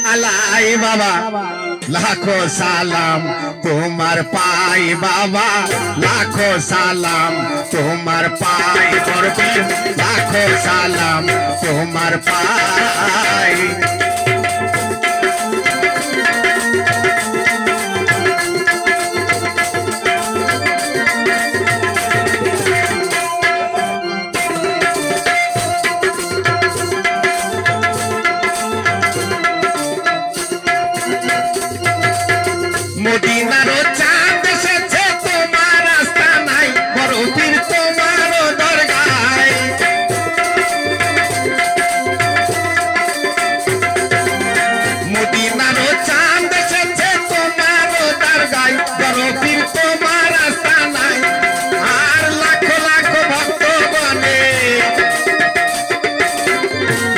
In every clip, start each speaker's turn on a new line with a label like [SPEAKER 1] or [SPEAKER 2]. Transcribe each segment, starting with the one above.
[SPEAKER 1] আলাই বাবা লাখো সালাম তোমার পাই বাবা লাখো সালাম তোমার পাই করবি লাখো সালাম তোমার পাই মদিনারও চাঁদ এসেছে তোমার আস্তানায় বড় পীর তোমারও দরগায় মদিনারও চাঁদ এসেছে তোমারও দরগায় বড় পীর তোমার আস্তানায় আর লাখো লাখো ভক্তগণে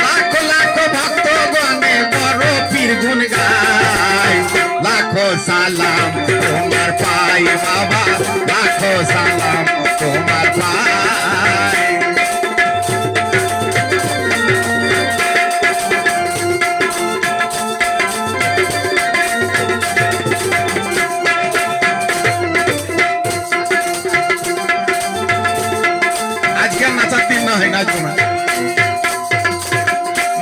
[SPEAKER 1] লাখো লাখো ভক্তগণে বড় পীর গুণ গায় লাখো সালাম তোমার পাই বাবা লাখো সালাম তোমার পাই আজকে নাচার দিন না হয় নাচবো না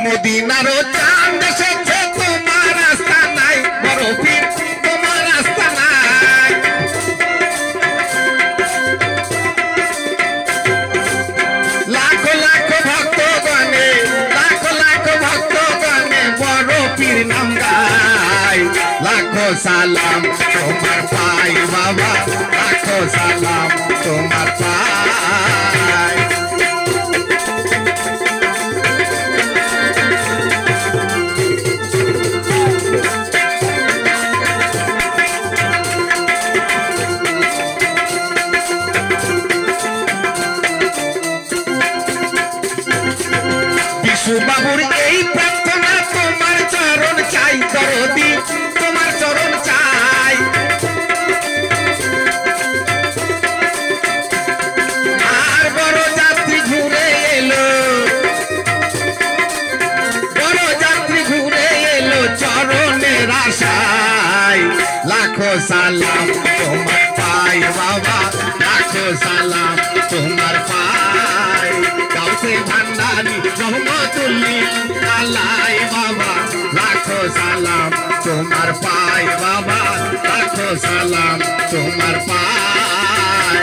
[SPEAKER 1] মদিনারও চাঁদ এসেছে তোমার আস্তানায় বড় পীর তোমার আস্তানায় লাখো লাখো ভক্তগণে বড় পীর নাম গায় লাখো সালাম তোমার পাই বাবা লাখো সালাম তোমার পাই বাবুর এই প্রার্থনা তোমার চরণ চাই দরদি তোমার চরণ চাই আর বড় যাত্রী ঘুরে এলো চরণের আশায় লাখো সালাম তোমার পাই বাবা লাখো সালাম তোমার পাই কাউসে ভান্ডারি রহমতুল্লি আলাই বাবা লাখো সালাম তোমার পাই বাবা লাখো সালাম তোমার পাই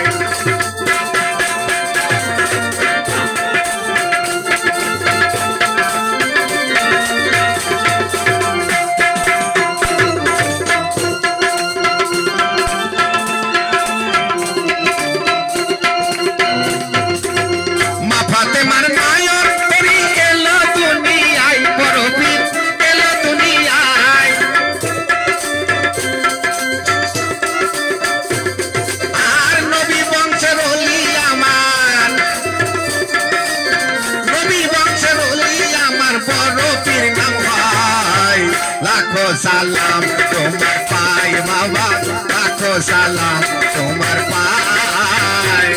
[SPEAKER 1] লাখো সালাম তোমার পাই বাবা লাখো সালাম তোমার পাই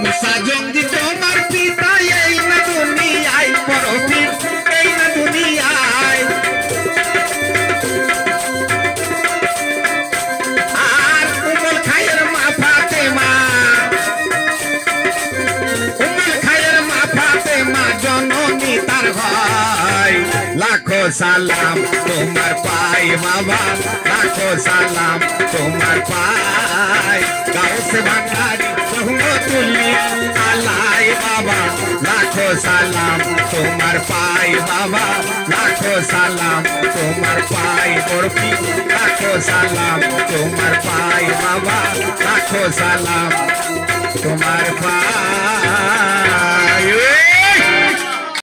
[SPEAKER 1] মুসা জঙ্গি তোমার পিতা এই না দুনিয়ায় বড় পীর এই না দুনিয়ায় আর উমুল খায়ের মা ফাতেমা জননী তার ভাই লাখো সালাম তোমার পাই বাবা লাখো সালাম তোমার পাই গাউসে ভান্ডারি রহমতুল্লি আলাই বাবা লাখো সালাম তোমার পাই বাবা লাখো সালাম তোমার পাই বরফি লাখো সালাম তোমার পাই বাবা লাখো সালাম তোমার পাই